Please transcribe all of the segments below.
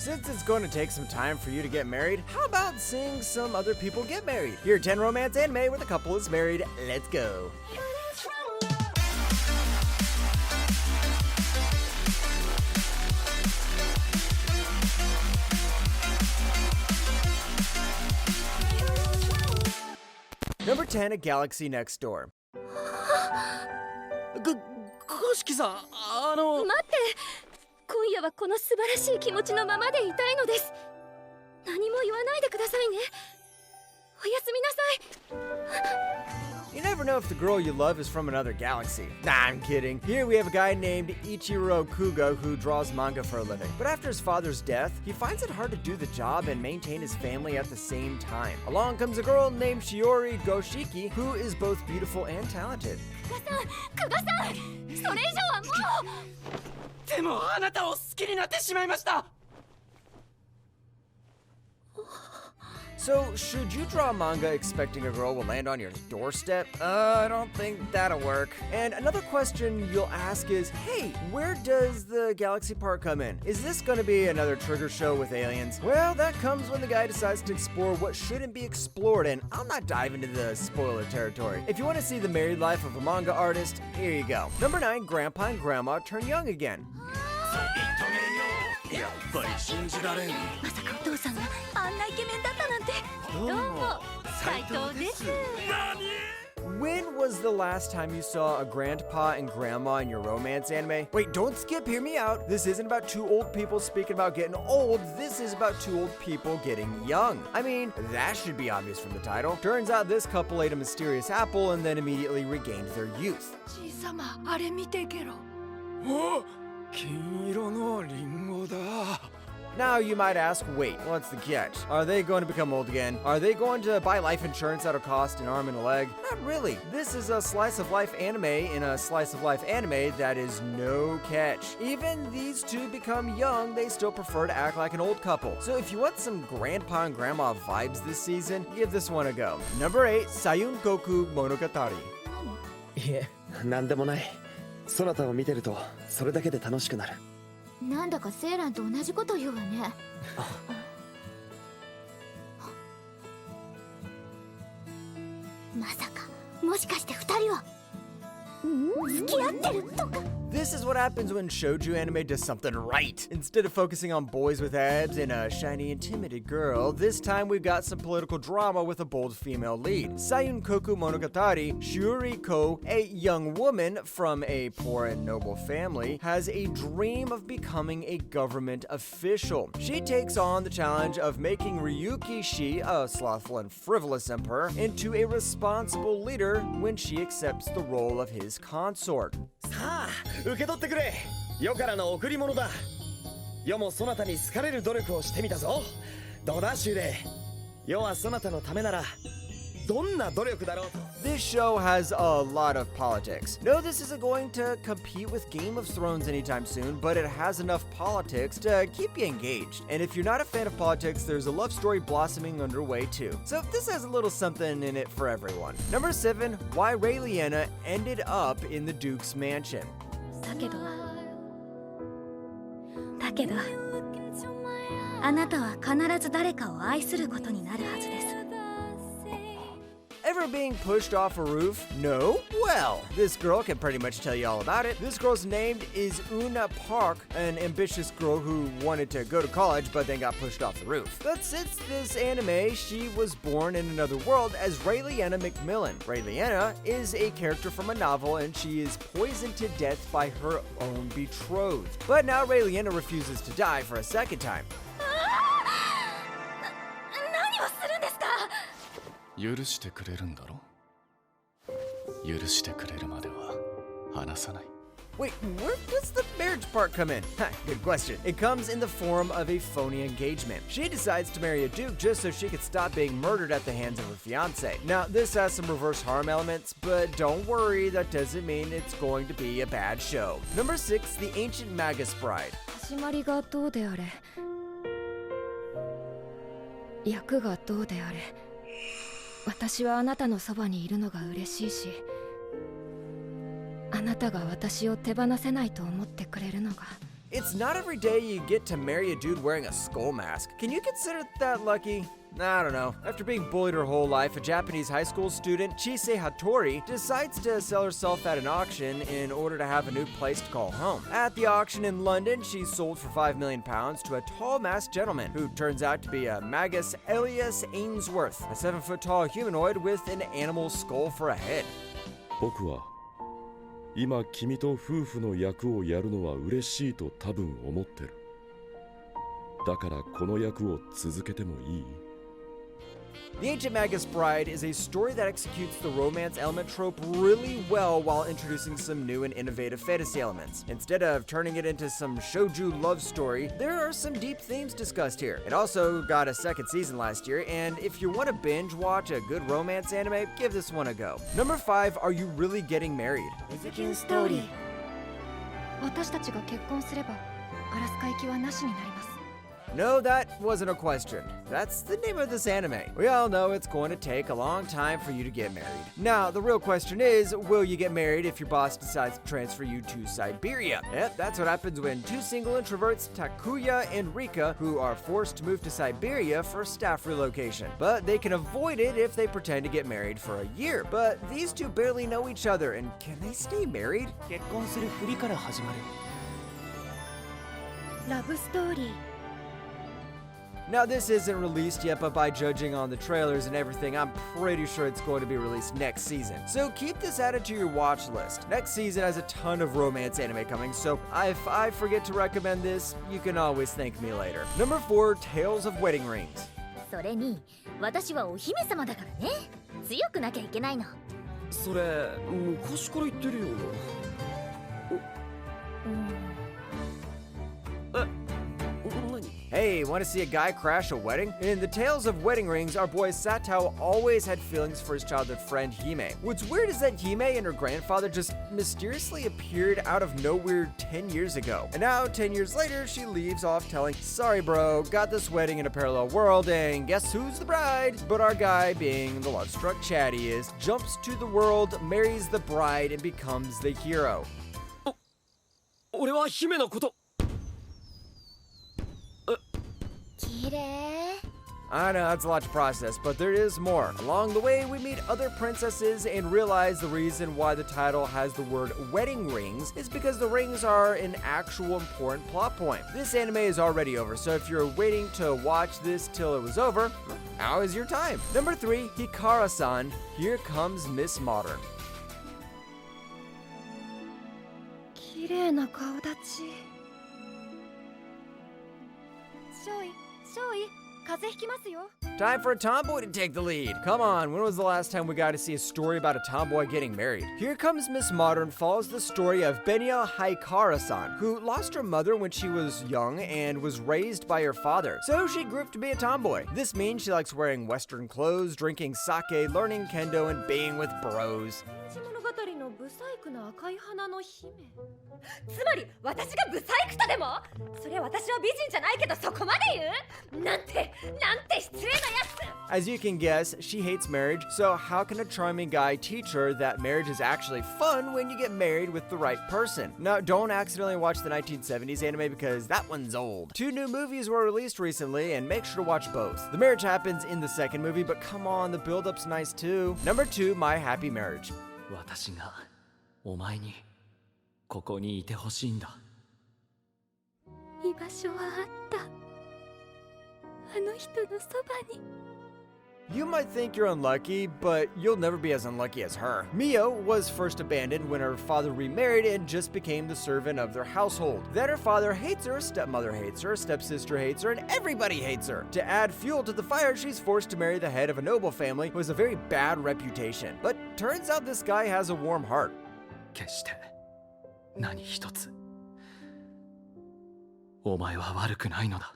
Since it's going to take some time for you to get married, how about seeing some other people get married? Here, 10 romance anime where the couple is married. Let's go. Number 10, A Galaxy Next Door. 公式さん、待って、今夜はこの素晴らしい気持ちのままでいたいのです。何も言わないでくださいね。おやすみなさい。 You never know if the girl you love is from another galaxy. Nah, I'm kidding. Here we have a guy named Ichiro Kuga who draws manga for a living. But after his father's death, he finds it hard to do the job and maintain his family at the same time. Along comes a girl named Shiori Goshiki who is both beautiful and talented. 久我さん、それ以上はもう。でもあなたを好きになってしまいました。 So, should you draw manga expecting a girl will land on your doorstep? I don't think that'll work. And another question you'll ask is, hey, where does the galaxy part come in? Is this gonna be another trigger show with aliens? Well, that comes when the guy decides to explore what shouldn't be explored, and I'll not dive into the spoiler territory. If you want to see the married life of a manga artist, here you go. Number 9, Grandpa and Grandma turn young again. やっぱり信じられん。まさかお父さんがあんなイケメンだったなんて。どうも、斉藤です。 When was the last time you saw a grandpa and grandma in your romance anime? Wait, don't skip, hear me out. This isn't about two old people speaking about getting old. This is about two old people getting young. I mean, that should be obvious from the title. Turns out this couple ate a mysterious apple and then immediately regained their youth. じいさま、あれ見てけろ。金色のリンゴだ。 Now you might ask, wait, what's the catch? Are they going to become old again? Are they going to buy life insurance that'll cost an arm and a leg? Not really. This is a slice of life anime in a slice of life anime that is no catch. Even these two become young, they still prefer to act like an old couple. So if you want some grandpa and grandma vibes this season, give this one a go. Number 8, Sayun Goku Monogatari. いえ、なんでもない。そなたを見てるとそれだけで楽しくなる。なんだかセーランと同じこと言うわね。まさか、もしかして二人は付き合ってるとか。 This is what happens when shoujo anime does something right. Instead of focusing on boys with abs and a shiny and timid girl, this time we've got some political drama with a bold female lead. Sayun Koku Monogatari, Shiori Ko, a young woman from a poor and noble family, has a dream of becoming a government official. She takes on the challenge of making Ryuki Shi, a slothful and frivolous emperor, into a responsible leader when she accepts the role of his consort. さあ、受け取ってくれ。世からの贈り物だ。世もそなたに好かれる努力をしてみたぞ。どうだ、シュウレイ。世はそなたのためならどんな努力だろうと。 This show has a lot of politics. No, this isn't going to compete with Game of Thrones anytime soon, but it has enough politics to keep you engaged. And if you're not a fan of politics, there's a love story blossoming underway too. So this has a little something in it for everyone. Number 7, Why Raeliana Ended Up in the Duke's Mansion. だけど、あなたは必ず誰かを愛することになるはずです。 Ever being pushed off a roof? No? Well, this girl can pretty much tell you all about it. This girl's name is Una Park, an ambitious girl who wanted to go to college but then got pushed off the roof. But since this anime, she was born in another world as Raeliana Macmillan. Raeliana is a character from a novel and she is poisoned to death by her own betrothed. But now Raeliana refuses to die for a second time. 何をするんですか。 許してくれるんだろ。許してくれるまでは離さない。 Wait, where does the marriage part come in? Good question. It comes in the form of a phony engagement. She decides to marry a duke just so she could stop being murdered at the hands of her fiancé. Now, this has some reverse harm elements, but don't worry, that doesn't mean it's going to be a bad show. Number 6, The Ancient Magus Bride. 始まりがどうであれ、役がどうであれ、私はあなたのそばにいるのが嬉しいし、あなたが私を手放せないと思ってくれるのが。It's not every day you get to marry a dude wearing a skull mask. Can you consider that lucky? I don't know. After being bullied her whole life, a Japanese high school student, Chise Hattori, decides to sell herself at an auction in order to have a new place to call home. At the auction in London, she's sold for £5 million to a tall-masked gentleman who turns out to be a Magus Elias Ainsworth, a 7-foot-tall humanoid with an animal skull for a head. 僕は今君と夫婦の役をやるのは嬉しいと多分思ってる。だからこの役を続けてもいい？ The Ancient Magus Bride is a story that executes the romance element trope really well while introducing some new and innovative fantasy elements. Instead of turning it into some shoujo love story, there are some deep themes discussed here. It also got a second season last year, and if you want to binge watch a good romance anime, give this one a go. Number 5, Are You Really Getting Married? ストーリー。私たちが結婚すればアラスカ行きはなしになります。 No, that wasn't a question. That's the name of this anime. We all know it's going to take a long time for you to get married. Now, the real question is, will you get married if your boss decides to transfer you to Siberia? Yep, that's what happens when two single introverts, Takuya and Rika, who are forced to move to Siberia for staff relocation. But they can avoid it if they pretend to get married for a year. But these two barely know each other, and can they stay married? 結婚するふりから始まる。ラブストーリー。 Now, this isn't released yet, but by judging on the trailers and everything, I'm pretty sure it's going to be released next season. So keep this added to your watch list. Next season has a ton of romance anime coming, so if I forget to recommend this, you can always thank me later. Number 4, Tales of Wedding Rings. それに、私はお姫様だからね。強くなきゃいけないの。それ昔から言ってるよ。Hey, want to see a guy crash a wedding? In the Tales of Wedding Rings, our boy Satao always had feelings for his childhood friend Hime. What's weird is that Hime and her grandfather just mysteriously appeared out of nowhere 10 years ago. And now, 10 years later, she leaves off telling, sorry bro, got this wedding in a parallel world, and guess who's the bride? But our guy, being the love-struck Chad he is, jumps to the world, marries the bride, and becomes the hero. 俺は姫のこと。 I know, it's a lot to process, but there is more. Along the way, we meet other princesses and realize the reason why the title has the word wedding rings is because the rings are an actual important plot point. This anime is already over, so if you're waiting to watch this till it was over, now is your time. Number 3, Hikara-san, Here Comes Miss Modern. 綺麗な顔立ち。少尉、風邪ひきますよ。 Time for a tomboy to take the lead. Come on, when was the last time we got to see a story about a tomboy getting married? Here Comes Miss Modern follows the story of Benya Hikara-san, who lost her mother when she was young and was raised by her father, so she grew up to be a tomboy. This means she likes wearing Western clothes, drinking sake, learning kendo, and being with bros. ブサイクな赤い花の姫。つまり私がブサイクとでも？それ私は美人じゃないけどそこまで言う？なんて失礼なやつ。 As you can guess, she hates marriage, so how can a charming guy teach her that marriage is actually fun when you get married with the right person? Now, don't accidentally watch the 1970s anime because that one's old. 2 new movies were released recently, and make sure to watch both. The marriage happens in the second movie, but come on, the build-up's nice too. Number 2, My Happy Marriage. 私がお前にここにいてほしいんだ。居場所はあった。あの人のそばに。 You might think you're unlucky, but you'll never be as unlucky as her. Mio was first abandoned when her father remarried and just became the servant of their household. Then her father hates her, stepmother hates her, stepsister hates her, and everybody hates her. To add fuel to the fire, she's forced to marry the head of a noble family who has a very bad reputation. But turns out this guy has a warm heart. 決して何一つお前は悪くないのだ。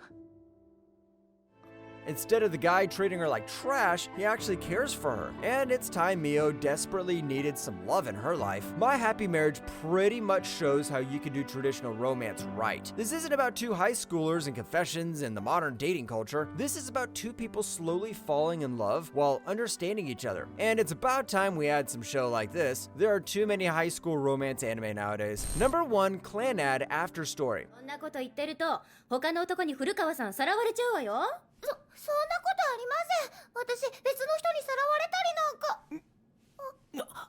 Instead of the guy treating her like trash, he actually cares for her. And it's time Mio desperately needed some love in her life. My Happy Marriage pretty much shows how you can do traditional romance right. This isn't about two high schoolers and confessions and the modern dating culture. This is about two people slowly falling in love while understanding each other. And it's about time we had some show like this. There are too many high school romance anime nowadays. Number 1, Clan Ad After Story. そんなこと言ってると他の男に古川さんさらわれちゃうわよ。そんなことありません。私別の人にさらわれたりなんか。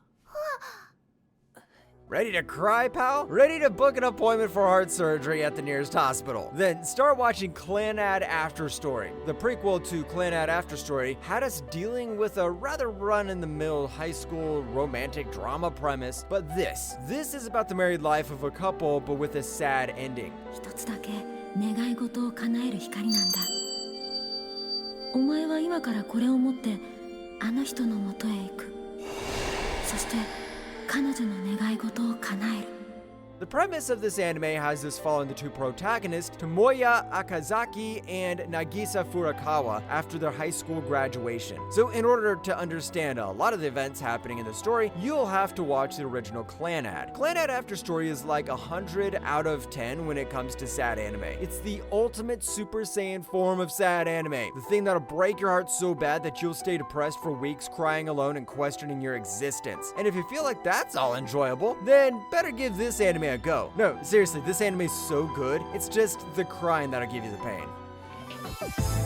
Ready to cry, pal? Ready to book an appointment for heart surgery at the nearest hospital? Then start watching Clan Ad After Story. The prequel to Clan Ad After Story had us dealing with a rather run-in-the-mill high school romantic drama premise, but this is about the married life of a couple, but with a sad ending. 一つだけ願い事を叶える光なんだ。お前は今からこれを持ってあの人のもとへ行く。そして彼女の願い事を叶える。 The premise of this anime has us following the two protagonists, Tomoya Akazaki and Nagisa Furukawa, after their high school graduation. So in order to understand a lot of the events happening in the story, you'll have to watch the original Clan Ad. Clan Ad After Story is like 100 out of 10 when it comes to sad anime. It's the ultimate Super Saiyan form of sad anime. The thing that'll break your heart so bad that you'll stay depressed for weeks crying alone and questioning your existence. And if you feel like that's all enjoyable, then better give this anime a go. No, seriously, this anime is so good, it's just the crying that'll give you the pain.